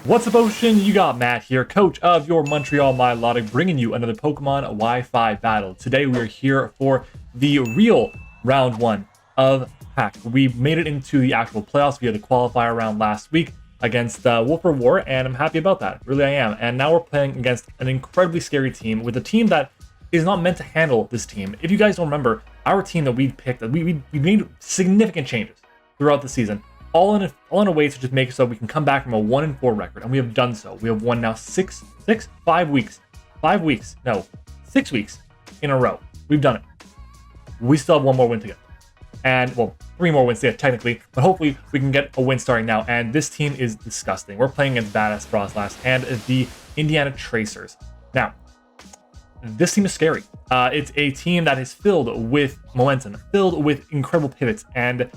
What's up, Ocean? You got Matt here, coach of your Montreal Milotic, bringing you another Pokemon Wi-Fi battle. Today we are here for the real round one of Pack. We made it into the actual playoffs via the qualifier round last week against Wolfer War, and I'm happy about that. Really, I am. And now we're playing against an incredibly scary team with a team that is not meant to handle this team. If you guys don't remember, our team that we picked, we made significant changes throughout the season. All in a way to just make it so we can come back from a 1-4 record, and we have done so. We have won now 6 weeks in a row. We've done it. We still have one more win to get, and well, 3 more wins to get technically, but hopefully we can get a win starting now. And this team is disgusting. We're playing against Badass Frostlass and the Indiana Tracers. Now, this team is scary. It's a team that is filled with momentum, filled with incredible pivots, and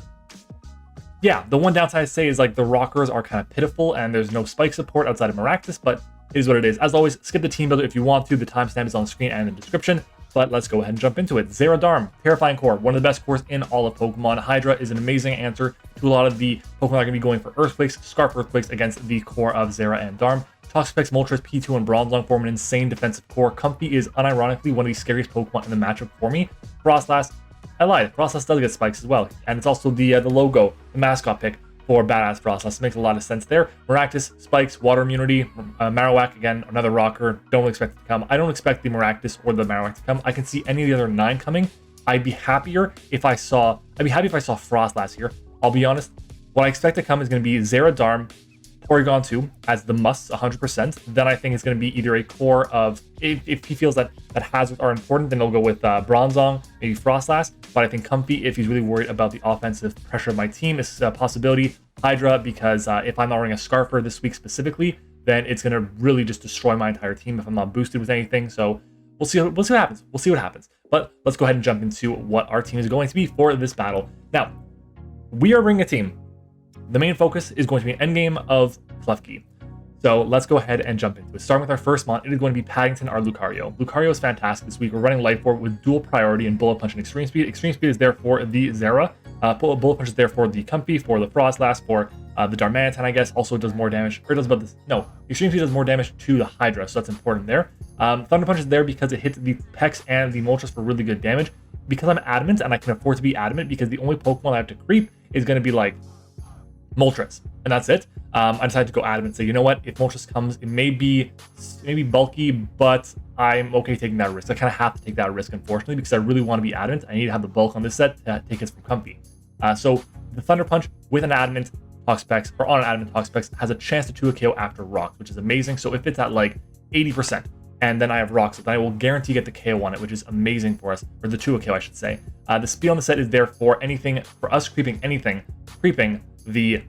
yeah, the one downside I'd say is like the rockers are kind of pitiful and there's no spike support outside of Maractus, but it is what it is. As always, skip the team builder if you want to. The timestamp is on the screen and in the description, but let's go ahead and jump into it. Zeraora, Terrifying Core, one of the best cores in all of Pokemon. Hydra is an amazing answer to a lot of the Pokemon that are going to be going for Earthquakes, Scarf Earthquakes against the core of Zera and Darm. Toxapex, Moltres, P2, and Bronzong form an insane defensive core. Comfy is unironically one of the scariest Pokemon in the matchup for me. Frostlass, I lied. Frostlass does get spikes as well, and it's also the logo, the mascot pick for Badass Frostlass. It makes a lot of sense there. Maractus, spikes, water immunity. Marowak, again, another rocker. Don't expect it to come. I don't expect the Maractus or the Marowak to come. I can see any of the other 9 coming. I'd be happy if I saw Frostlass here. I'll be honest. What I expect to come is going to be Zera, Darm, Porygon 2 as the musts 100%. Then I think it's going to be either a core of, if he feels that hazards are important, then they'll go with Bronzong, maybe Frostlass. But I think Comfy, if he's really worried about the offensive pressure of my team, is a possibility. Hydra, because if I'm not running a Scarfer this week specifically, then it's going to really just destroy my entire team if I'm not boosted with anything. So we'll see what happens. We'll see what happens. But let's go ahead and jump into what our team is going to be for this battle. Now, we are bringing a team. The main focus is going to be an endgame of Klefki. So let's go ahead and jump into it. Starting with our first mon, it is going to be Paddington, our Lucario. Lucario is fantastic this week. We're running Life Orb with dual priority and Bullet Punch and Extreme Speed. Extreme Speed is there for the Zera. Bullet Punch is there for the Comfy, for the Frostlass, for the Darmanitan, I guess. Also does more damage, or does about this. No, Extreme Speed does more damage to the Hydra, so that's important there. Thunder Punch is there because it hits the Pex and the Moltres for really good damage. Because I'm adamant, and I can afford to be adamant, because the only Pokemon I have to creep is going to be like Moltres, and that's it. I decided to go adamant and say, you know what, if Moltres comes, it may be bulky, but I'm okay taking that risk. I kind of have to take that risk, unfortunately, because I really want to be adamant. I need to have the bulk on this set to take us from Comfy. So the Thunder Punch with an adamant Toxapex, or on an adamant Toxapex, has a chance to 2 KO after Rocks, which is amazing. So if it's at like 80%, and then I have Rocks, then I will guarantee get the KO on it, which is amazing for us, or the 2 KO, I should say. The speed on the set is there for anything, for us creeping the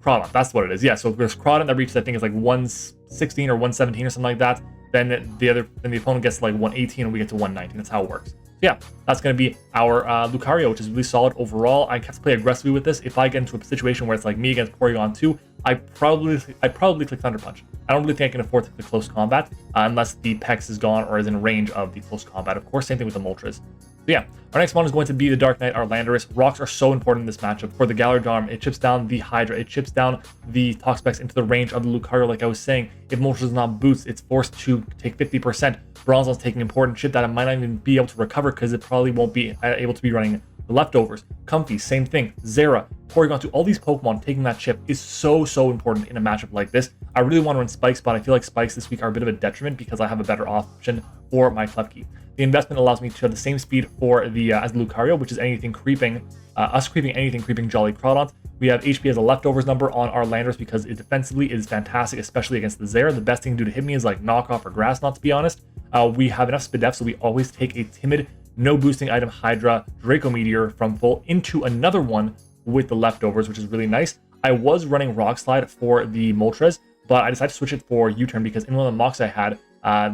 Crawdon. That's what it is. Yeah, so if there's Crawdon that reaches, I think it's like 116 or 117 or something like that, then the opponent gets to like 118 and we get to 119. That's how it works. So yeah, that's going to be our Lucario, which is really solid overall. I have to play aggressively with this. If I get into a situation where it's like me against Porygon 2, I probably click Thunder Punch. I don't really think I can afford to click Close Combat unless the Pex is gone or is in range of the Close Combat. Of course, same thing with the Moltres. So yeah, our next one is going to be the Dark Knight, our Landorus. Rocks are so important in this matchup. For the Gallardarm, it chips down the Hydra, it chips down the Toxapex into the range of the Lucario. Like I was saying, if Moltres is not boost, it's forced to take 50%. Bronzong's taking important shit that it might not even be able to recover because it probably won't be able to be running the leftovers. Comfy, same thing. Zera, Porygon 2, all these Pokemon taking that chip is so important in a matchup like this. I really want to run Spikes, but I feel like Spikes this week are a bit of a detriment because I have a better option for my Klefki. The investment allows me to have the same speed for the as the Lucario, which is anything creeping, anything creeping Jolly Crawdon. We have HP as a leftovers number on our Landorus because it defensively is fantastic, especially against the Zera. The best thing to do to hit me is like knockoff or grass knot, to be honest. We have enough speed def, so we always take a timid, no boosting item Hydra Draco Meteor from full into another one with the leftovers, which is really nice. I was running Rock Slide for the Moltres, but I decided to switch it for U-Turn because in one of the mocks I had,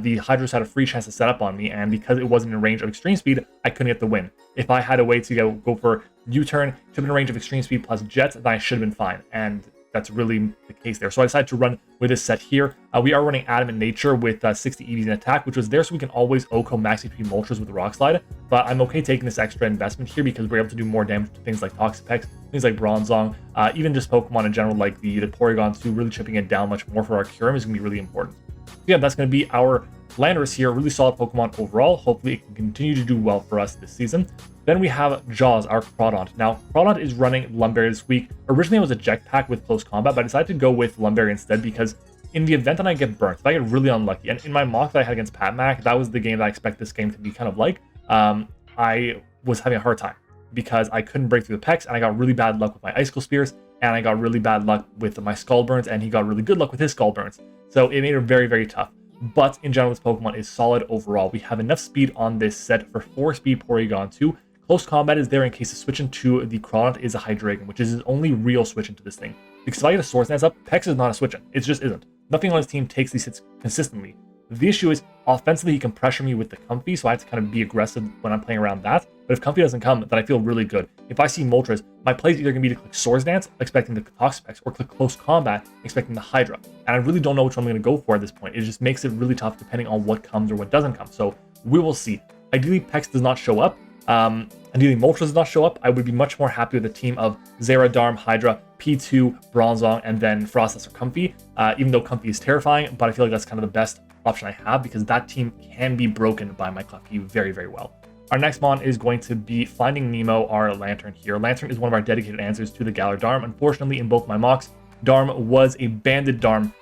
the Hydras had a free chance to set up on me, and because it wasn't in range of Extreme Speed, I couldn't get the win. If I had a way to go for U-Turn, to be in range of Extreme Speed plus Jet, then I should have been fine, and that's really the case there. So I decided to run with this set here. We are running Adamant Nature with 60 EVs in attack, which was there so we can always Oko max HP Moltres with the Rock Slide. But I'm okay taking this extra investment here because we're able to do more damage to things like Toxapex, things like Bronzong, even just Pokemon in general like the Porygon 2, really chipping it down much more for our Kyurem is going to be really important. So yeah, that's going to be our Landorus here. Really solid Pokemon overall. Hopefully it can continue to do well for us this season. Then we have Jaws, our Crawdaunt. Now, Crawdaunt is running Lumberry this week. Originally, it was a Eject Pack with Close Combat, but I decided to go with Lumberry instead because in the event that I get burnt, if I get really unlucky, and in my mock that I had against Patmac, that was the game that I expect this game to be kind of like, I was having a hard time because I couldn't break through the Pex, and I got really bad luck with my Icicle Spears, and I got really bad luck with my Skull Burns, and he got really good luck with his Skull Burns. So it made it very, very tough. But in general, this Pokemon is solid overall. We have enough speed on this set for 4-speed Porygon 2. Close Combat is there in case the switch into the Crawdaunt is a Hydreigon, which is his only real switch into this thing. Because if I get a Swords Dance up, Pex is not a switch in. It just isn't. Nothing on his team takes these hits consistently. The issue is, offensively, he can pressure me with the Comfey, so I have to kind of be aggressive when I'm playing around that. But if Comfey doesn't come, then I feel really good. If I see Moltres, my play is either going to be to click Swords Dance, expecting the Toxapex, or click Close Combat, expecting the Hydra. And I really don't know which one I'm going to go for at this point. It just makes it really tough depending on what comes or what doesn't come. So we will see. Ideally, Pex does not show up. Ideally, Moltres does not show up. I would be much more happy with a team of Zera, Darm, Hydra, P2, Bronzong, and then Frostless or Comfey, even though Comfey is terrifying, but I feel like that's kind of the best option I have because that team can be broken by my Klefki very, very well. Our next mon is going to be Finding Nemo, our Lantern here. Lantern is one of our dedicated answers to the Galar Darm. Unfortunately, in both my mocks, Darm was a banded Darm,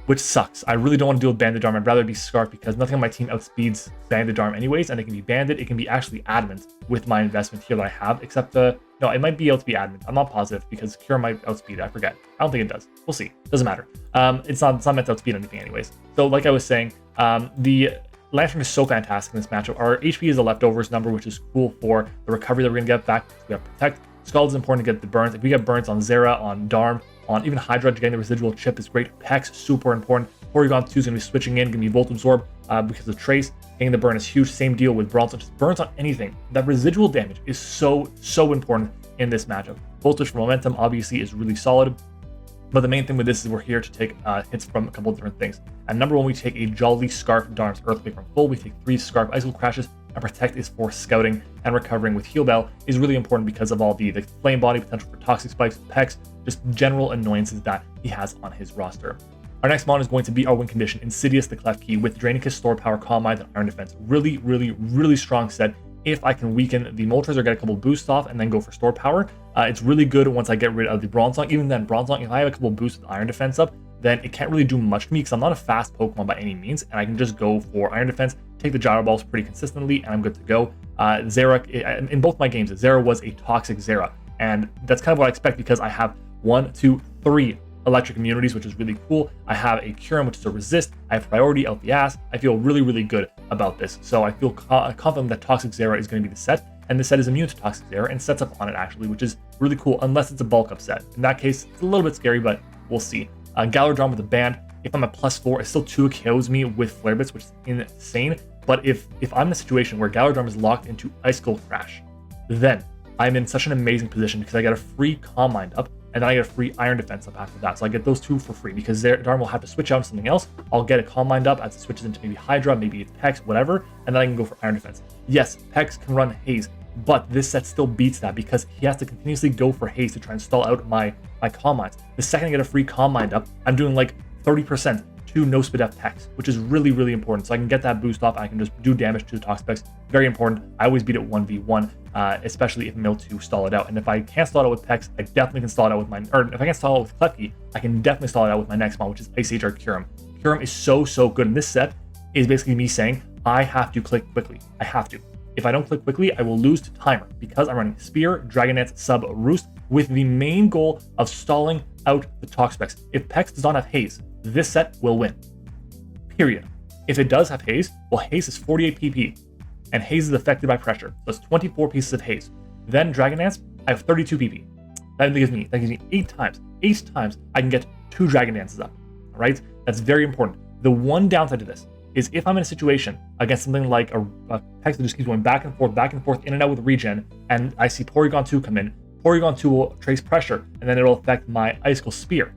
which sucks. I really don't want to deal with Banded Darm. I'd rather be Scarf because nothing on my team outspeeds Banded Darm anyways, and it can be Banded. It can be actually Adamant with my investment here that I have, except no, it might be able to be Adamant. I'm not positive because Cure might outspeed it. I forget. I don't think it does. We'll see. Doesn't matter. It's not meant to outspeed anything anyways. So like I was saying, the Lantern is so fantastic in this matchup. Our HP is a leftovers number, which is cool for the recovery that we're going to get back. We have Protect. Scald is important to get the burns. If we get burns on Zera, on Darm, on even Hydra, getting the residual chip is great. Pex, super important. Porygon 2 is going to be switching in, going to be Volt Absorb because of Trace. Getting the burn is huge. Same deal with Bronzong. Just burns on anything. That residual damage is so important in this matchup. Voltage for momentum obviously is really solid. But the main thing with this is we're here to take hits from a couple of different things. And number one, we take a Jolly Scarf Darm's Earthquake from full. We take 3 Scarf Icicle Crashes, and Protect is for scouting, and recovering with Heal Bell is really important because of all the Flame Body, potential for Toxic Spikes, Pex, just general annoyances that he has on his roster. Our next mon is going to be our Win Condition, Insidious the Klefki with Draining Kiss, Sword Power, Calm Mind, and Iron Defense. Really strong set. If I can weaken the Moltres or get a couple boosts off and then go for Store Power, it's really good once I get rid of the Bronzong. Even then, Bronzong, if I have a couple boosts with Iron Defense up, then it can't really do much to me because I'm not a fast Pokemon by any means, and I can just go for Iron Defense, take the Gyro Balls pretty consistently, and I'm good to go. Zera, in both my games, Zera was a toxic Zera, and that's kind of what I expect because I have 1, 2, 3 electric immunities, which is really cool. I have a Kyurem, which is a resist. I have priority out the ass. I feel really good about this. So I feel confident that Toxic Zera is going to be the set, and the set is immune to Toxic Zera and sets up on it actually, which is really cool unless it's a bulk up set. In that case, it's a little bit scary, but we'll see. Galar Darm with a band. If I'm at +4, it still 2 KOs me with Flare Bits, which is insane. But if I'm in a situation where Galar Darm is locked into Icicle Crash, then I'm in such an amazing position because I get a free Calm Mind up, and then I get a free Iron Defense up after that. So I get those 2 for free because Darm will have to switch out to something else. I'll get a Calm Mind up as it switches into maybe Hydra, maybe it's Pex, whatever, and then I can go for Iron Defense. Yes, Pex can run Haze, but this set still beats that because he has to continuously go for Haze to try and stall out my Calm Minds. The second I get a free Calm Mind up, I'm doing like 30% to no Spadef Pex, which is really important. So I can get that boost off, I can just do damage to the Toxapex. Very important. I always beat it 1v1, especially if Mewtwo stall it out. And if I can't stall it out with Pex, I definitely can stall it out with if I can't stall it out with Klefki, I can definitely stall it out with my next mon, which is Ice Age or Kyurem. Kyurem is so good, and this set is basically me saying, I have to click quickly. I have to. If I don't click quickly, I will lose to timer because I'm running Spear, Dragon Dance, Sub, Roost with the main goal of stalling out the Toxapex. If Pex does not have Haze, this set will win. Period. If it does have Haze, well, Haze is 48 PP, and Haze is affected by pressure. So it's 24 pieces of Haze. Then Dragon Dance, I have 32 PP. That gives me 8 times. 8 times I can get 2 Dragon Dances up. All right? That's very important. The one downside to this is if I'm in a situation against something like a Pex that just keeps going back and forth, in and out with regen, and I see Porygon 2 come in, Porygon 2 will trace pressure, and then it'll affect my Icicle Spear.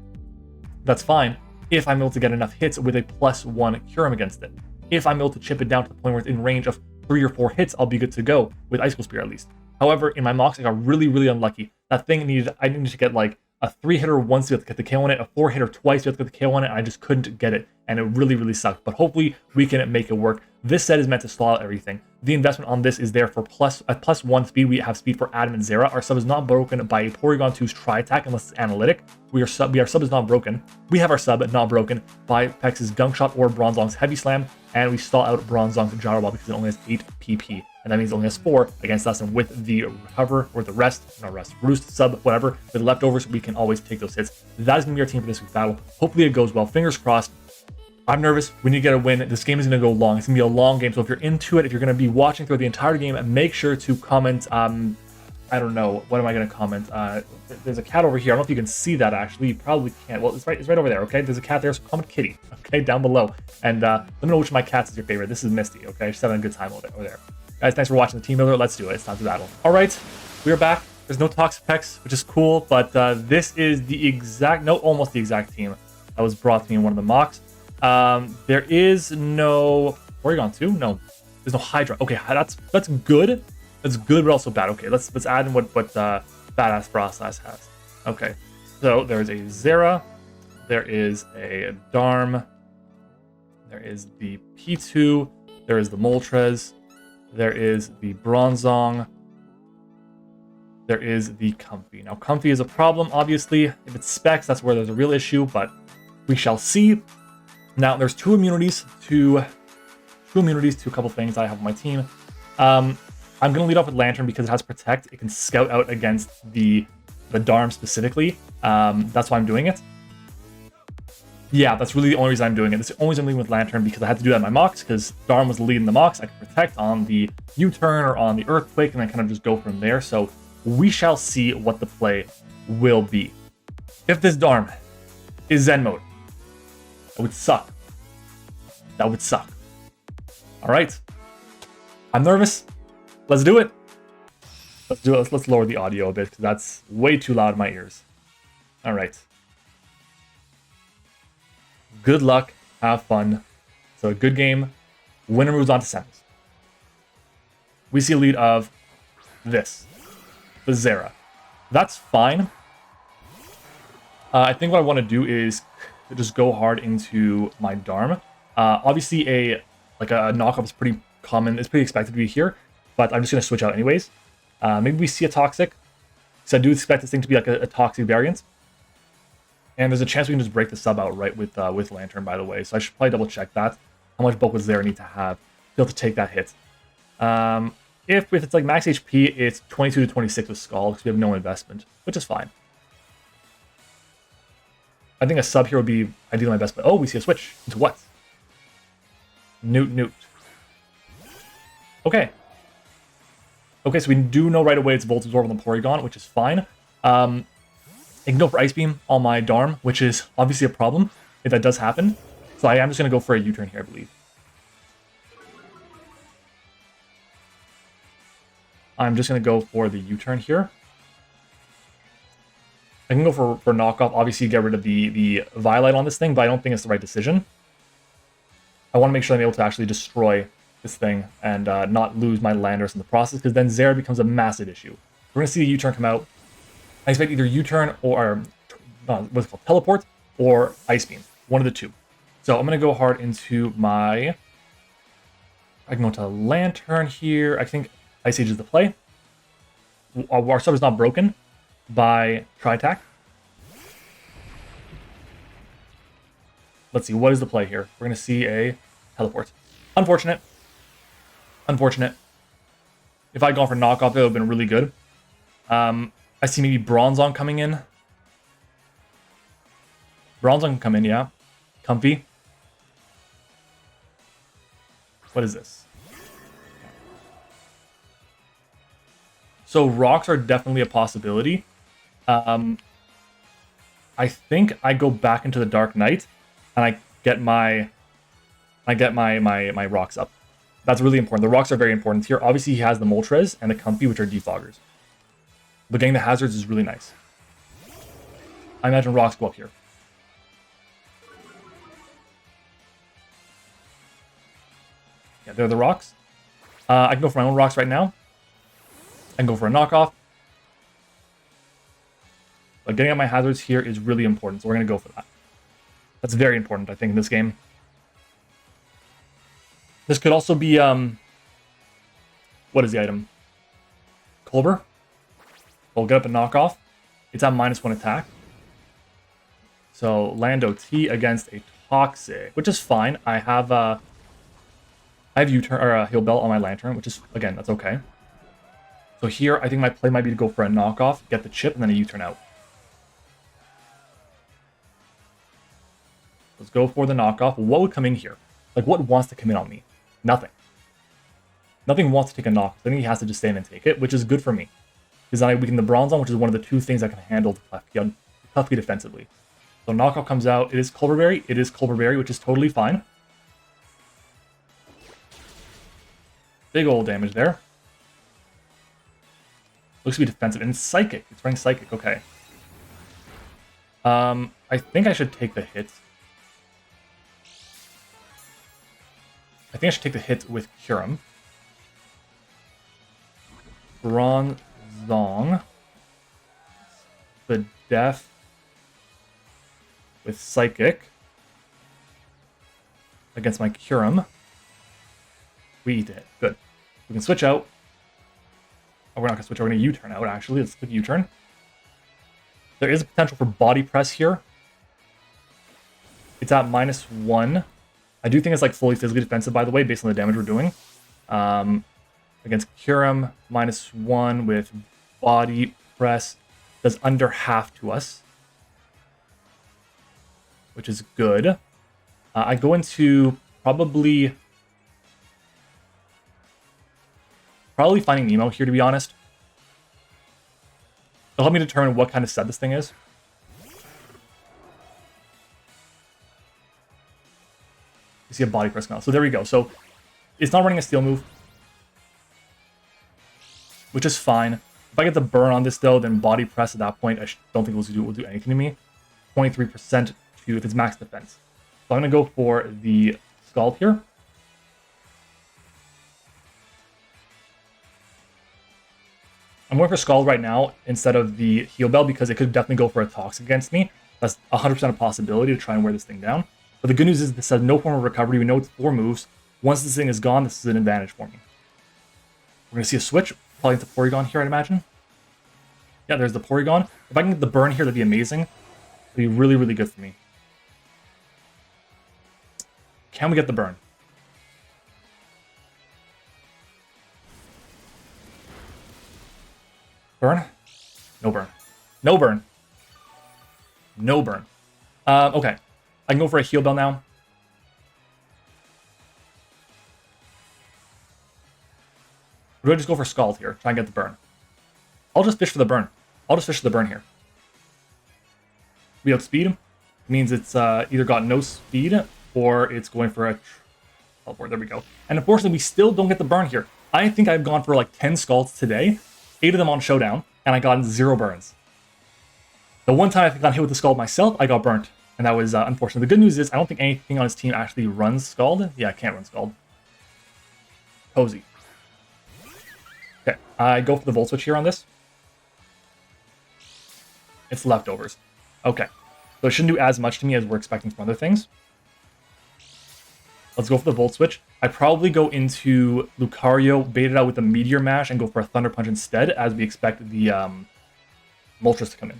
That's fine if I'm able to get enough hits with a +1 Kyurem against it. If I'm able to chip it down to the point where it's in range of 3 or 4 hits, I'll be good to go with Icicle Spear at least. However, in my mocks, I got really, really unlucky. That thing I needed to get like a 3-hitter once to get the KO on it, a 4-hitter twice to get the KO on it, and I just couldn't get it, and it really, really sucked. But hopefully, we can make it work. This set is meant to stall out everything. The investment on this is there for +1 speed. We have speed for Adam and Zera. Our sub is not broken by Porygon 2's Tri-Attack unless it's analytic. Our sub is not broken. We have our sub not broken by Pex's Gunk Shot or Bronzong's Heavy Slam, and we stall out Bronzong's Zeraora because it only has 8 PP. And that means it only has 4 against us, and with the recover, or the roost, sub, whatever, with leftovers, we can always take those hits. That is going to be our team for this week's battle. Hopefully it goes well. Fingers crossed. I'm nervous. We need to get a win. This game is going to go long. It's going to be a long game, so if you're into it, if you're going to be watching through the entire game, make sure to comment, I don't know, what am I going to comment? There's a cat over here. I don't know if you can see that, actually. You probably can't. Well, it's right over there, okay? There's a cat there, so comment kitty, okay, down below. And let me know which of my cats is your favorite. This is Misty, okay? She's having a good time over there. Guys, thanks for watching the Team Builder. Let's do it. It's time to battle. All right, we are back. There's no Toxic Pex, which is cool, but this is the almost the exact team that was brought to me in one of the mocks. There is no Porygon 2? No, there's no Hydra. Okay, that's good. That's good, but also bad. Okay, let's add in what Badass Frostlass has. Okay, so there's a Zera, there is a Darm, there is the P2, there is the Moltres, there is the Bronzong, there is the Comfey. Now, Comfey is a problem, obviously. If it's specs, that's where there's a real issue, but we shall see. Now, there's two immunities to a couple things I have on my team. I'm going to lead off with Lantern because it has Protect. It can scout out against the Darm specifically. That's why I'm doing it. Yeah, that's really the only reason I'm doing it. It's the only reason I'm leading with Lantern because I had to do that in my mocks because Darm was the lead in the mocks. I could Protect on the U-turn or on the Earthquake and then kind of just go from there. So we shall see what the play will be. If this Darm is Zen mode, that would suck. That would suck. All right. I'm nervous. Let's do it. Let's do it. Let's lower the audio a bit because that's way too loud in my ears. All right. Good luck. Have fun. So a good game. Winner moves on to semis. We see a lead of this. The Zera. That's fine. I think what I want to do is just go hard into my Darm. Obviously, a knockoff is pretty common. It's pretty expected to be here, but I'm just going to switch out anyways. Maybe we see a Toxic. So I do expect this thing to be like a Toxic variant. And there's a chance we can just break the sub out right with Lantern, by the way. So I should probably double check that. How much bulk does Zera need to have to be able to take that hit? If it's like max HP, it's 22 to 26 with Scald because we have no investment, which is fine. I think a sub here would be ideally my best, but oh, we see a switch. Into what? Newt. Okay. Okay, so we do know right away it's Volt Absorb on the Porygon, which is fine. I can go for Ice Beam on my Darm, which is obviously a problem if that does happen. So I am just going to go for a U-turn here, I believe. I'm just going to go for the U-turn here. I can go for knockoff, obviously get rid of the Violite on this thing, but I don't think it's the right decision. I want to make sure I'm able to actually destroy this thing and not lose my Landorus in the process, because then Zera becomes a massive issue. We're going to see the U-turn come out. I expect either U-turn or what's it called, Teleport or Ice Beam. One of the two. So I'm going to go hard into my... I can go to Lantern here. I think Ice Age is the play. Our sub is not broken by Tri-Attack. Let's see, what is the play here? We're going to see a Teleport. Unfortunate. If I'd gone for knockoff, it would have been really good. I see maybe Bronzong coming in. Bronzong can come in, yeah. Comfey. What is this? So rocks are definitely a possibility. I think I go back into the Dark Knight and I get my rocks up. That's really important. The rocks are very important here. Obviously, he has the Moltres and the Comfey, which are defoggers. But getting the hazards is really nice. I imagine rocks go up here. Yeah, there are the rocks. I can go for my own rocks right now. I can go for a knockoff. But getting out my hazards here is really important, so we're going to go for that. That's very important, I think, in this game. This could also be, what is the item? Colbur. We'll get up a knockoff. It's at -1 attack. So, land OT against a Toxic, which is fine. I have U-turn, or a Heal Bell on my Lantern, which is, again, that's okay. So here, I think my play might be to go for a knockoff, get the chip, and then a U-turn out. Let's go for the knockoff. What would come in here? Like, what wants to come in on me? Nothing. Nothing wants to take a knock. I think he has to just stand and take it, which is good for me. Because then I weaken the Bronzong, which is one of the two things I can handle Klefki defensively. So knockoff comes out. It is Colbur Berry. It is Colbur Berry, which is totally fine. Big old damage there. Looks to be defensive. And Psychic. It's running Psychic. Okay. I think I should take the hit. I think I should take the hit with Kyurem. Bronzong. The Def with Psychic against my Kyurem. We eat it. Good. We can switch out. Oh, we're not going to switch out. We're going to U-turn out, actually. Let's click U-turn. There is a potential for body press here. It's at -1. I do think it's like fully physically defensive, by the way, based on the damage we're doing. Against Kyurem, -1 with body press. Does under half to us, which is good. I go into probably Finding Nemo here, to be honest. It'll help me determine what kind of set this thing is. You see a body press now. So there we go. So it's not running a steel move, which is fine. If I get the burn on this, though, then body press at that point, I don't think it will do anything to me. 23% to if it's max defense. So I'm going to go for the Scald here. I'm going for Scald right now instead of the Heal Bell because it could definitely go for a Toxic against me. That's 100% a possibility to try and wear this thing down. But the good news is this has no form of recovery. We know it's 4 moves. Once this thing is gone, this is an advantage for me. We're going to see a switch. Probably into Porygon here, I'd imagine. Yeah, there's the Porygon. If I can get the burn here, that'd be amazing. It'd be really, really good for me. Can we get the burn? Burn? No burn. No burn. No burn. Okay. I can go for a Heal Bell now. We're going to just go for Scald here. Try and get the burn. I'll just fish for the burn. I'll just fish for the burn here. We outspeed means it's either got no speed or it's going for a teleport. There we go. And unfortunately, we still don't get the burn here. I think I've gone for like 10 Scalds today, 8 of them on Showdown, and I got 0 burns. The one time I got hit with the Scald myself, I got burnt, and that was unfortunate. The good news is I don't think anything on his team actually runs Scald. Yeah, I can't run Scald. Cozy. Okay, I go for the Volt Switch here on this. It's leftovers. Okay, so it shouldn't do as much to me as we're expecting from other things. Let's go for the Volt Switch. I probably go into Lucario, bait it out with a Meteor Mash, and go for a Thunder Punch instead, as we expect the Moltres to come in.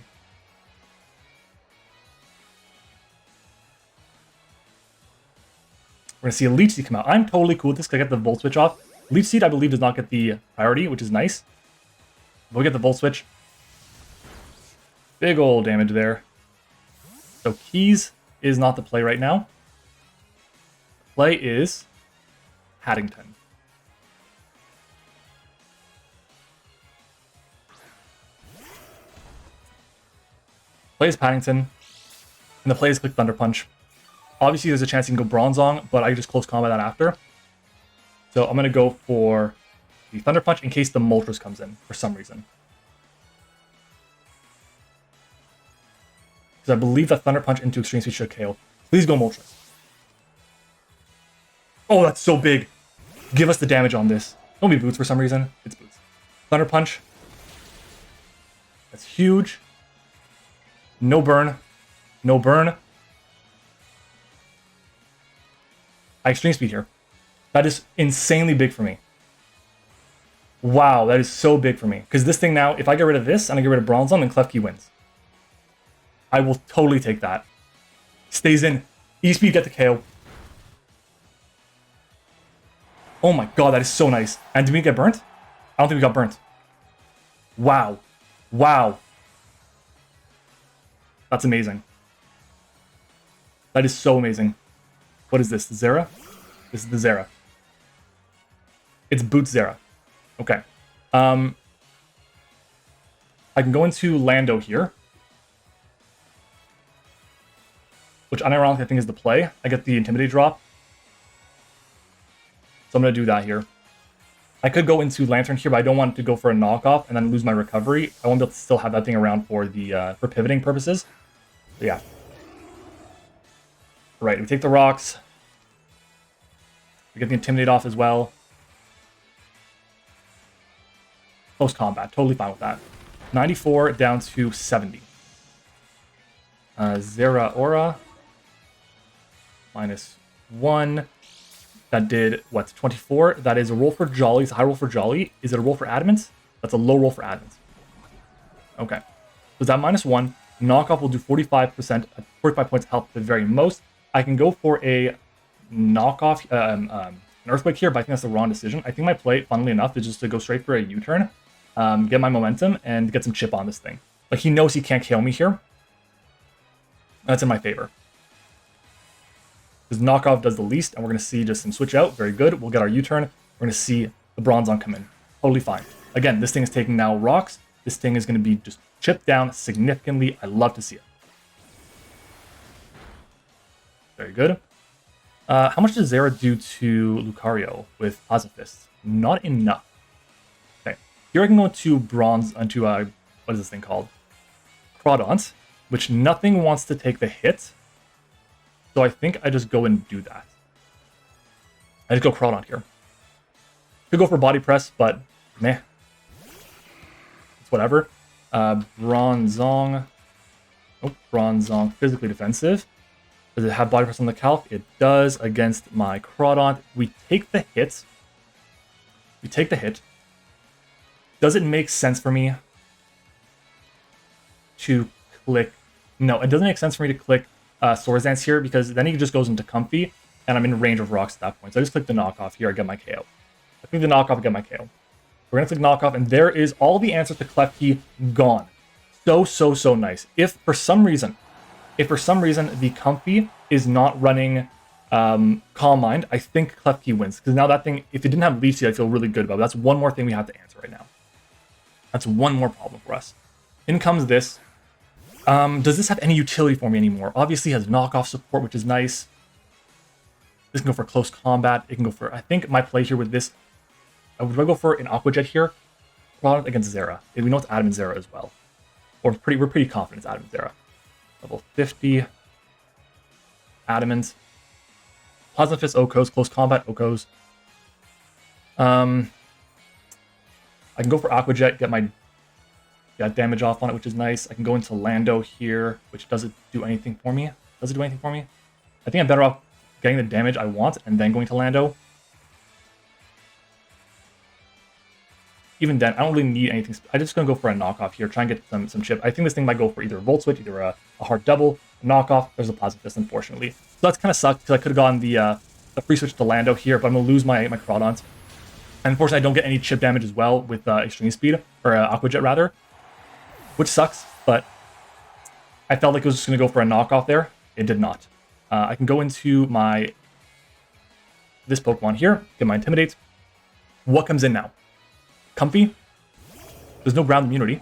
We're going to see a Leech Seed come out. I'm totally cool with this because I get the Volt Switch off. Leech Seed, I believe, does not get the priority, which is nice. We'll get the Volt Switch. Big old damage there. So Keys is not the play right now. The play is Haddington. Play is Paddington. And the play is Click Thunder Punch. Obviously, there's a chance you can go Bronzong, but I just close combat that after. So I'm going to go for the Thunder Punch in case the Moltres comes in for some reason. Because I believe that Thunder Punch into Extreme Speed should KO. Please go Moltres. Oh, that's so big. Give us the damage on this. Don't be Boots for some reason. It's Boots. Thunder Punch. That's huge. No burn. No burn. I Extreme Speed here. That is insanely big for me. Wow, that is so big for me. Because this thing now, if I get rid of this and I get rid of Bronzong, then Klefki wins. I will totally take that. Stays in. E-Speed, get the KO. Oh my god, that is so nice. And did we get burnt? I don't think we got burnt. Wow. Wow. That's amazing. That is so amazing. What is this? Zera? This is the Zera. It's Boot Zera. Okay. I can go into Lando here. Which unironically I think is the play. I get the Intimidate drop. So I'm going to do that here. I could go into Lantern here, but I don't want to go for a knockoff and then lose my recovery. I won't be able to still have that thing around for the for pivoting purposes. But yeah. Right, we take the rocks. We get the Intimidate off as well. Close combat, totally fine with that. 94 down to 70. Zeraora. -1. That did, what, 24? That is a roll for Jolly. It's a high roll for Jolly. Is it a roll for Adamant? That's a low roll for Adamant. Okay. So is that -1? Knockoff will do 45%, 45 points of health at the very most. I can go for a knockoff, an Earthquake here, but I think that's the wrong decision. I think my play, funnily enough, is just to go straight for a U-turn, get my momentum, and get some chip on this thing. Like, he knows he can't kill me here. That's in my favor. Because knockoff does the least, and we're going to see just some switch out. Very good. We'll get our U-turn. We're going to see the Bronzong come in. Totally fine. Again, this thing is taking now rocks. This thing is going to be just chipped down significantly. I love to see it. Very good. How much does Zera do to Lucario with Plasma Fists? Not enough. Okay. Here I can go into bronze, into, what is this thing called? Crawdont, which nothing wants to take the hit. So I think I just go and do that. I just go Crawdont here. Could go for Body Press, but meh. It's whatever. Bronzong. Oh, Bronzong, physically defensive. Does it have Body Press on the calc? It does against my Crawdont. We take the hit. We take the hit. Does it make sense for me to click? No, it doesn't make sense for me to click Swords Dance here, because then he just goes into Comfy, and I'm in range of rocks at that point. So I just click the knockoff here, I get my KO. I click the knockoff, I get my KO. We're going to click knockoff, and there is all the answers to Klefki gone. So nice. If for some reason the Comfy is not running Calm Mind, I think Klefki wins. Because now that thing, if it didn't have Leech Seed, I feel really good about it. That's one more thing we have to answer right now. That's one more problem for us. In comes this. Does this have any utility for me anymore? Obviously it has knockoff support, which is nice. This can go for close combat. It can go for, I think my play here with this, would I go for an Aqua Jet here? Product against Zera. We know it's Adamant Zera as well. We're pretty confident it's Adamant Zera. Level 50. Adamant. Plasma Fist Okos, close combat Okos. I can go for Aqua Jet, get my damage off on it, which is nice. I can go into Lando here, which doesn't do anything for me. Does it do anything for me? I think I'm better off getting the damage I want and then going to Lando. Even then, I don't really need anything. I'm just going to go for a knockoff here, try and get some chip. I think this thing might go for either a Volt Switch, either a hard double, a knockoff. There's a Plasma Fist, unfortunately. So that's kind of sucked, because I could have gotten the free switch to Lando here, but I'm going to lose my Crawdont. And unfortunately, I don't get any chip damage as well with Extreme Speed, or Aqua Jet rather. Which sucks, but I felt like it was just going to go for a knockoff there. It did not. I can go into this Pokemon here, get my Intimidate. What comes in now? Comfy. There's no ground immunity.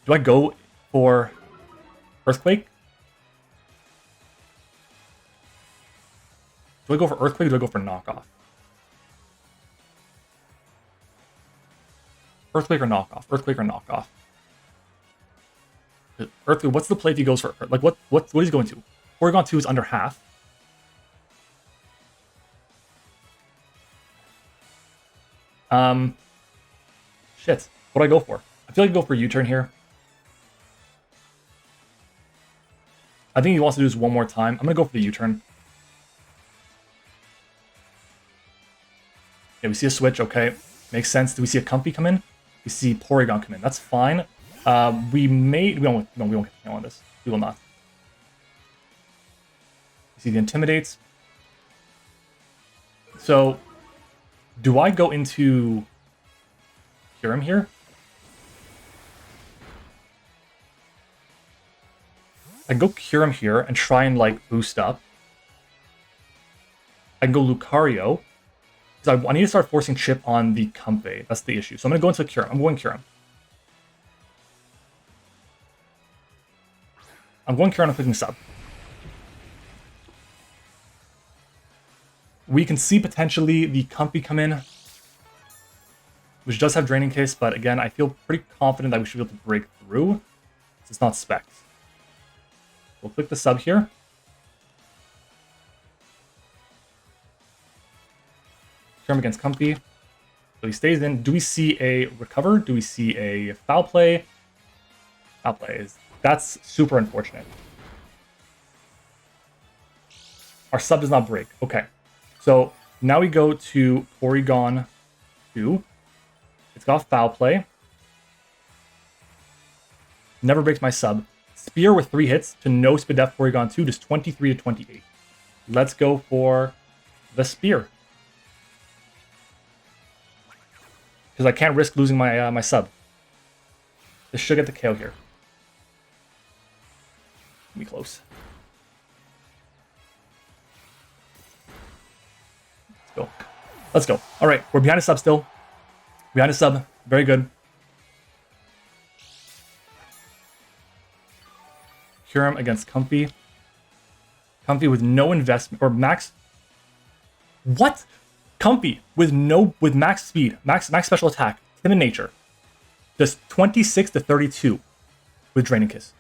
Do I go for Earthquake? Do I go for Earthquake or do I go for knockoff? Earthquake or knockoff? Earthquake or knockoff? Earthly, what's the play if he goes for like what is he going to? Porygon 2 is under half. Shit. What do I go for? I feel like I go for U-turn here. I think he wants to do this one more time. I'm gonna go for the U-turn. Yeah, we see a switch. Okay, makes sense. Do we see a Comfy come in? We see Porygon come in. That's fine. We won't get on this. We will not. You see the Intimidates. So, do I go into Cure him here? I can go Cure him here and try and like boost up. I can go Lucario. Because I need to start forcing Chip on the Comfey. That's the issue. So I'm going to go into Cure him. I'm going Cure him. I'm going Cure him and clicking sub. We can see potentially the Comfy come in, which does have Draining Kiss, but again, I feel pretty confident that we should be able to break through. It's not Specs. We'll click the sub here. Cure him against Comfy. So he stays in. Do we see a recover? Do we see a foul play? Foul play. That's super unfortunate. Our sub does not break. Okay. So now we go to Porygon 2. It's got foul play. Never breaks my sub. Spear with 3 hits to no Spadef Porygon 2, just 23 to 28. Let's go for the Spear. Because I can't risk losing my my sub. This should get the KO here. Be close. Let's go. Let's go. All right, we're behind a sub still. Behind a sub. Very good. Cure him against Comfy. Comfy with no investment or max. What? Comfy with max speed, max special attack, timid nature. Just 26 to 32 with Draining Kiss.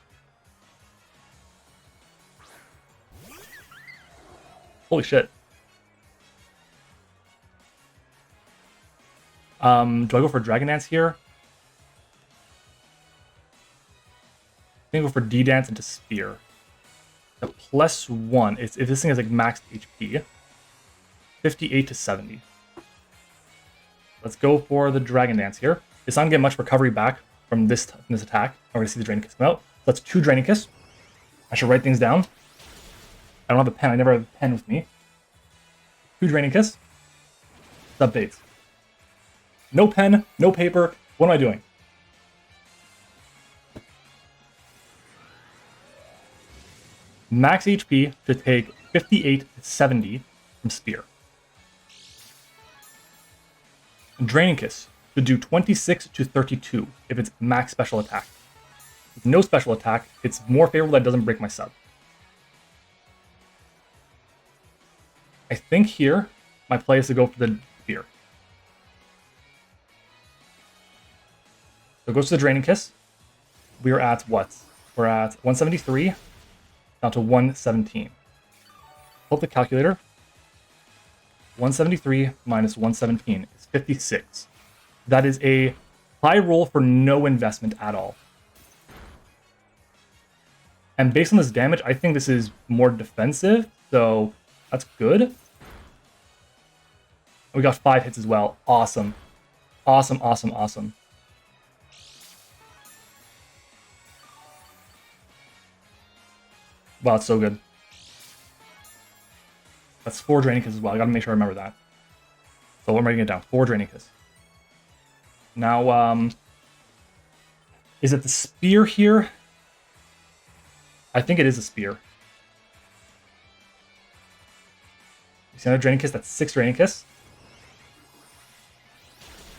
Holy shit. Do I go for Dragon Dance here? I think I go for D-Dance into Spear. The +1, if this thing has like max HP, 58 to 70. Let's go for the Dragon Dance here. It's not gonna get much recovery back from this attack. We're gonna see the Draining Kiss come out. So that's 2 Draining Kiss. I should write things down. I don't have a pen. I never have a pen with me. 2 Draining Kiss. Sub Bates. No pen, no paper. What am I doing? Max HP to take 58 to 70 from Spear. Draining Kiss to do 26 to 32 if it's max special attack. With no special attack, it's more favorable that it doesn't break my sub. I think here, my play is to go for the Spear. So it goes to the Draining Kiss. We are at what? We're at 173 down to 117. Pull up the calculator. 173 minus 117 is 56. That is a high roll for no investment at all. And based on this damage, I think this is more defensive, so that's good. We got 5 hits as well. Awesome. Awesome, awesome, awesome. Wow, it's so good. That's 4 Draining Kiss as well. I gotta make sure I remember that. So I'm writing it down. 4 Draining Kiss. Now, is it the Spear here? I think it is a Spear. You see another Draining Kiss? That's 6 Draining Kiss.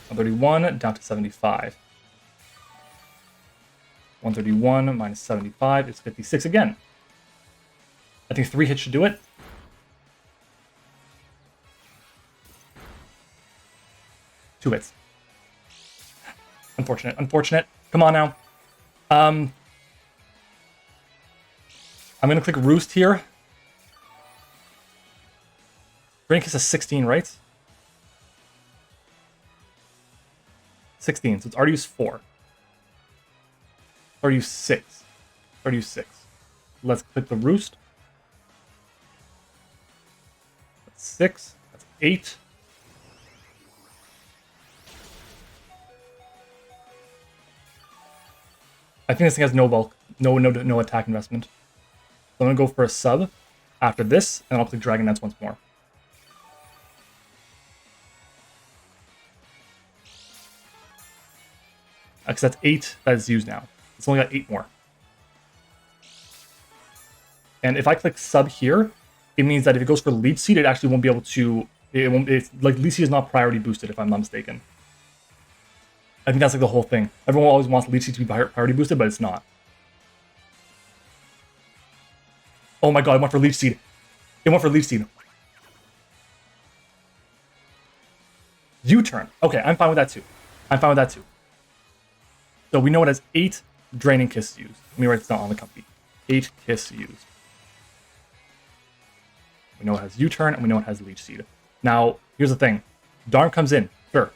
131 down to 75. 131 minus 75 is 56 again. I think 3 hits should do it. Two hits. Unfortunate, unfortunate. Come on now. I'm going to click Roost here. Draining Kiss is 16, right? 16, so it's already used 4. Already used 6. Already used 6. Let's click the Roost. That's 6. That's 8. I think this thing has no bulk, no attack investment. So I'm gonna go for a sub after this, and I'll click Dragon Dance once more. Because that's 8 that is used now. It's only got 8 more. And if I click sub here, it means that if it goes for Leech Seed, it actually won't be able to. It won't. It's like Leech Seed is not priority boosted, if I'm not mistaken. I think that's like the whole thing. Everyone always wants Leech Seed to be priority boosted, but it's not. Oh my god, it went for Leech Seed. It went for Leech Seed. U-turn. Okay, I'm fine with that too. I'm fine with that too. So we know it has 8 Draining Kiss used. Let me write this down on the company. 8 Kiss used. We know it has U-turn, and we know it has Leech Seed. Now, here's the thing. Darn comes in. Sure.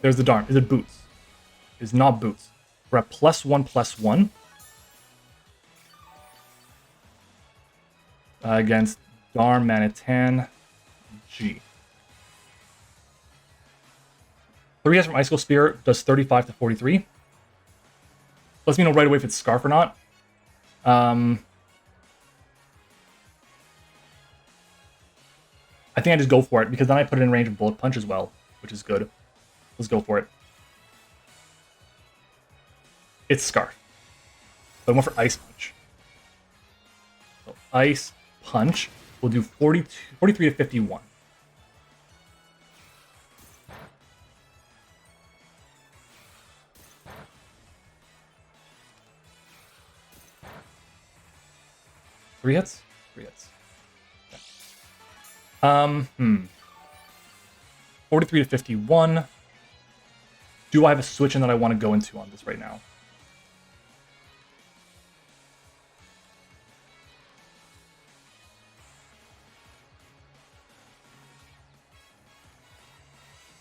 There's the Darn. Is it Boots? It's not Boots. We're at +1/+1. Against Darn, Manitan, G. 3 hits from Icicle Spear does 35 to 43. Lets me know right away if it's Scarf or not. I think I just go for it, because then I put it in range of Bullet Punch as well, which is good. Let's go for it. It's Scarf. But I went for Ice Punch. So Ice Punch will do 43 to 51. Three hits? 3 hits. Okay. 43 to 51. Do I have a switch in that I want to go into on this right now?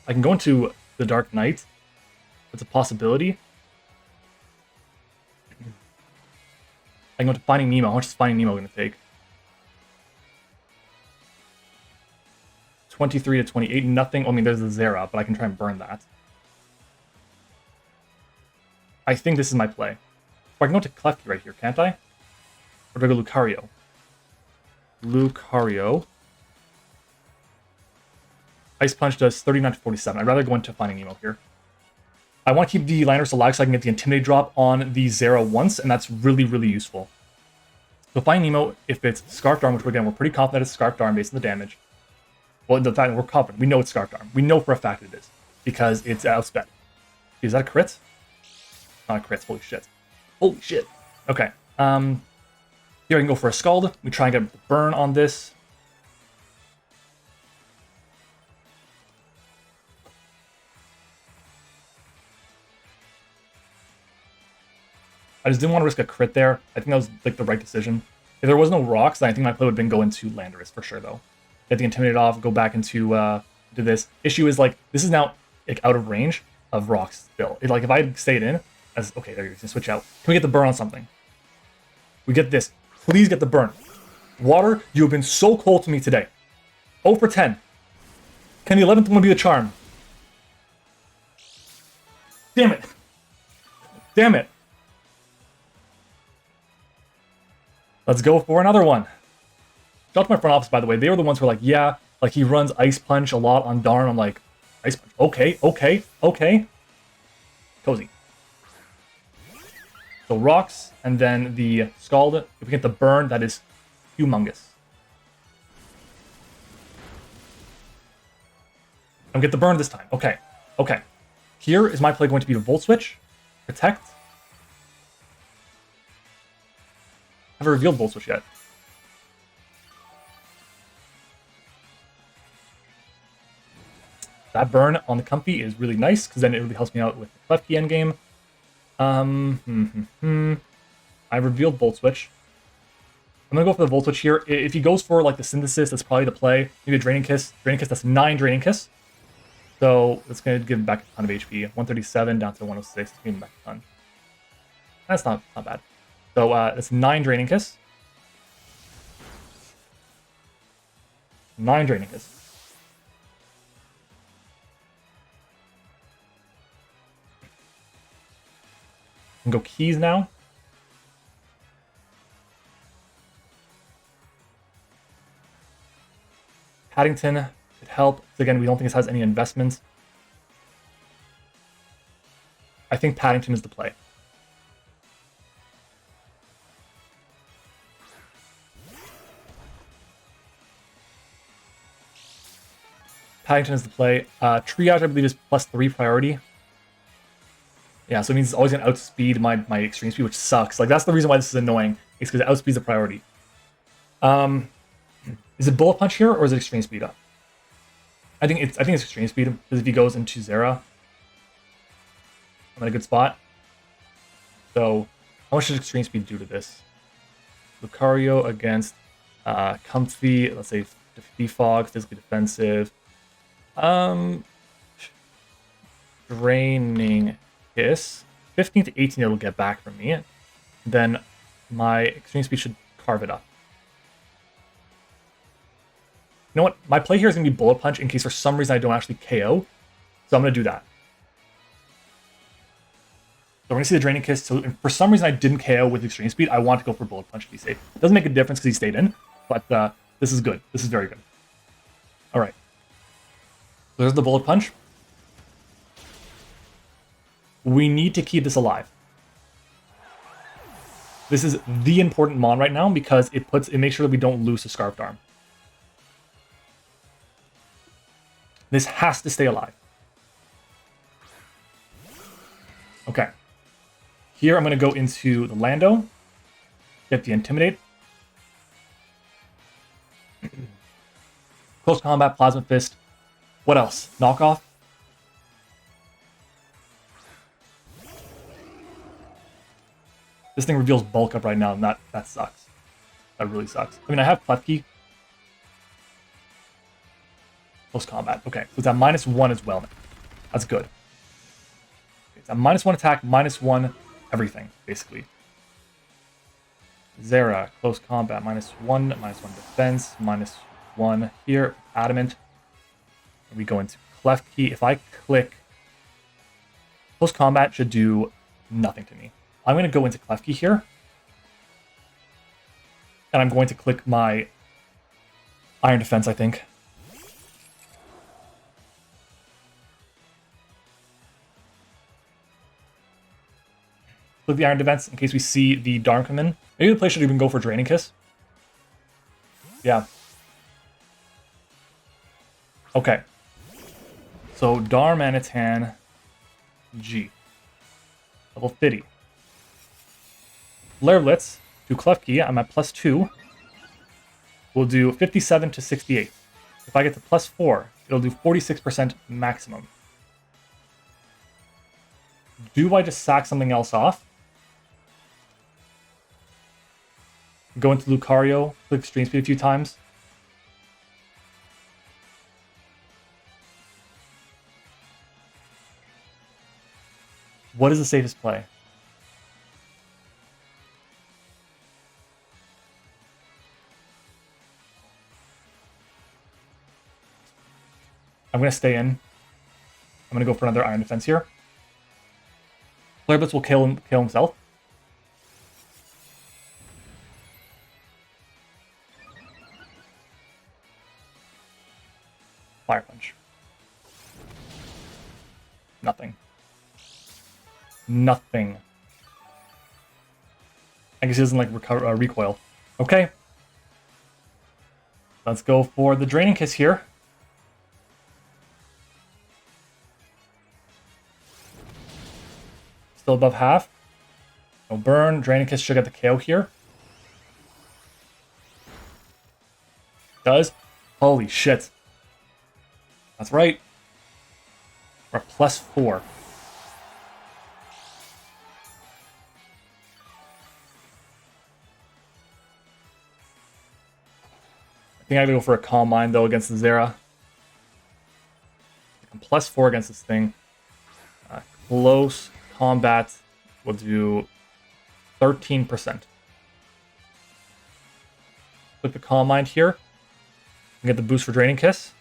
I can go into the Dark Knight. It's a possibility. I can go to Finding Nemo. How much is Finding Nemo going to take? 23 to 28, nothing. I mean, there's the Zeraora, but I can try and burn that. I think this is my play. Or I can go to Klefki right here, can't I? Or do I go Lucario? Lucario. Ice Punch does 39 to 47. I'd rather go into Finding Nemo here. I want to keep the Landorus alive so I can get the Intimidate drop on the Zeraora once, and that's really, really useful. So Finding Nemo, if it's Scarf Arm, which again, we're pretty confident it's Scarf Arm based on the damage. Well, the fact that we're confident. We know it's Scarf Arm. We know for a fact it is, because it's outsped. Is that a crit? Not a crit. Holy shit. Holy shit. Okay. Here I can go for a Scald. We try and get the burn on this. I just didn't want to risk a crit there. I think that was like the right decision. If there was no rocks, then I think my play would have been go into Landorus for sure, though. Get the Intimidate off, go back into do this. Issue is like this is now like out of range of rocks still. Like if I stayed in, as okay, there you can switch out. Can we get the burn on something? We get this. Please get the burn. Water, you have been so cold to me today. 0 for 10. Can the 11th one be the charm? Damn it. Damn it. Let's go for another one. Shout out to my front office, by the way. They were the ones who were like, yeah, like he runs Ice Punch a lot on Darn. I'm like, Ice Punch. Okay, okay, okay. Cozy. So rocks, and then the Scald. If we get the burn, that is humongous. I'm get the burn this time. Okay, okay. Here is my play going to be the Volt Switch, Protect. I haven't revealed Volt Switch yet. That burn on the Comfy is really nice, because then it really helps me out with the Klefki endgame. I'm I revealed Volt Switch. I'm gonna go for the Volt Switch here. If he goes for like the Synthesis, that's probably the play. Maybe a Draining Kiss. Draining Kiss, that's 9 Draining Kiss. So it's gonna give him back a ton of HP. 137 down to 106, give him back a ton. That's not bad. So that's 9 Draining Kiss. 9 Draining Kiss. And go Keys now. Paddington could help. Again, we don't think this has any investments. I think Paddington is the play. Paddington is the play. Triage, I believe, is +3 priority. Yeah, so it means it's always going to outspeed my extreme speed, which sucks. Like, that's the reason why this is annoying. It's because it outspeeds the priority. Is it Bullet Punch here, or is it extreme speed up? I think it's extreme speed, because if he goes into Zera, I'm in a good spot. So, how much does extreme speed do to this? Lucario against Comfy, let's say Defog, physically defensive. Draining Kiss. 15 to 18 it'll get back from me. Then my extreme speed should carve it up. You know what? My play here is going to be Bullet Punch in case for some reason I don't actually KO. So I'm going to do that. So we're going to see the Draining Kiss. So for some reason I didn't KO with extreme speed. I want to go for Bullet Punch to be safe. It doesn't make a difference because he stayed in. But this is good. This is very good. Alright. So there's the Bullet Punch. We need to keep this alive. This is the important Mon right now because it makes sure that we don't lose to Scarfed Arm. This has to stay alive. Okay. Here I'm going to go into the Lando. Get the Intimidate. Close Combat, Plasma Fist. What else? Knockoff. This thing reveals Bulk Up right now, and that sucks. That really sucks. I mean, I have Klefki. Close Combat. Okay, so it's at -1 as well now. That's good. Okay, it's at -1 attack, -1 everything, basically. Zera, Close Combat, -1, -1 defense, -1 here, Adamant. And we go into Klefki. If I click... Close Combat should do nothing to me. I'm going to go into Klefki here. And I'm going to click my Iron Defense, I think. Click the Iron Defense in case we see the Darm come in. Maybe the play should even go for Draining Kiss. Yeah. Okay. So Darmanitan G. Level 50. Flare Blitz to Klefki, I'm at +2. We'll do 57 to 68. If I get to +4, it'll do 46% maximum. Do I just sack something else off? Go into Lucario, click Extreme Speed a few times. What is the safest play? I'm going to stay in. I'm going to go for another Iron Defense here. Flare Blitz will kill himself. Fire Punch. Nothing. Nothing. I guess he doesn't like recoil. Okay. Let's go for the Draining Kiss here. Still above half. No burn. Draining Kiss should get the KO here. Does. Holy shit. That's right. We're +4. I think I gotta go for a Calm Mind, though, against the Zera. I'm +4 against this thing. Close combat will do 13%. Click the Calm Mind here. And get the boost for Draining Kiss.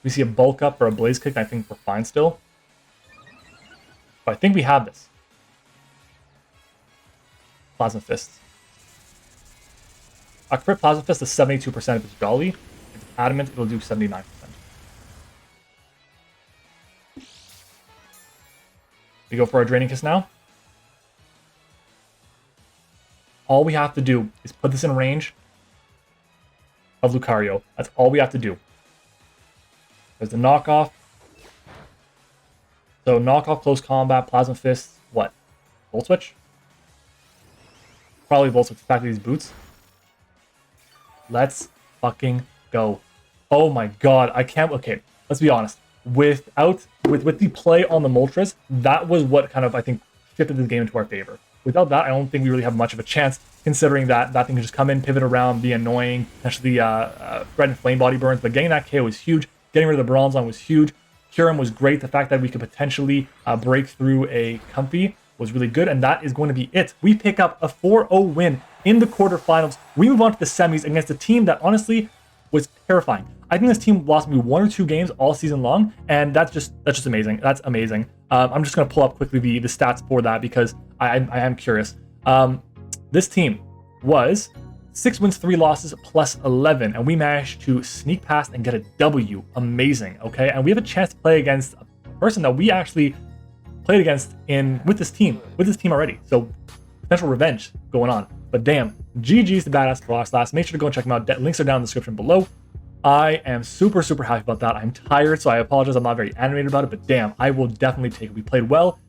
We see a Bulk Up or a Blaze Kick, and I think we're fine still. But I think we have this. Plasma Fist. A crit Plasma Fist is 72% of its Jolly. If it's Adamant, it'll do 79%. We go for our Draining Kiss now. All we have to do is put this in range of Lucario. That's all we have to do. There's the knockoff. So knockoff, close combat, Plasma Fist, what? Volt Switch? Probably Volt Switch, the fact that these boots. Let's fucking go. Oh my god, I can't, okay, let's be honest. With the play on the Moltres, that was what kind of, I think, shifted this game into our favor. Without that, I don't think we really have much of a chance, considering that that thing can just come in, pivot around, be annoying, potentially threaten Flame Body Burns, but getting that KO was huge. Getting rid of the Bronzong was huge. Kyurem was great. The fact that we could potentially break through a Comfy was really good, and that is going to be it. We pick up a 4-0 win in the quarterfinals. We move on to the semis against a team that honestly was terrifying. I think this team lost me 1 or 2 games all season long, and that's just amazing. That's amazing. I'm just going to pull up quickly the stats for that because I am curious. This team was 6 wins, 3 losses, +11, and we managed to sneak past and get a W. Amazing, okay? And we have a chance to play against a person that we actually played against with this team already. So potential revenge going on. But damn, GG's the Badass Frost last. Make sure to go and check them out. Links are down in the description below. I am super happy about that. I'm tired, so I apologize. I'm not very animated about it, but damn, I will definitely take it. We played well,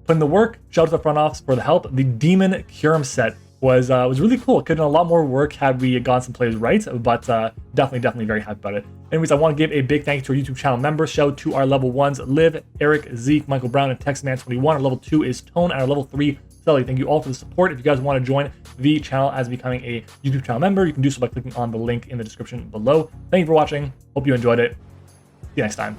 put in the work. Shout out to the front office for the help. The Demon Kyurem set was really cool. It could have done a lot more work had we gotten some plays right, but definitely very happy about it. Anyways, I want to give a big thank you to our YouTube channel members. Shout out to our level 1s, Liv, Eric, Zeke, Michael Brown, and TextMan21. Our level 2 is Tone, and our level 3, Sully. Thank you all for the support. If you guys want to join the channel as becoming a YouTube channel member, you can do so by clicking on the link in the description below. Thank you for watching. Hope you enjoyed it. See you next time.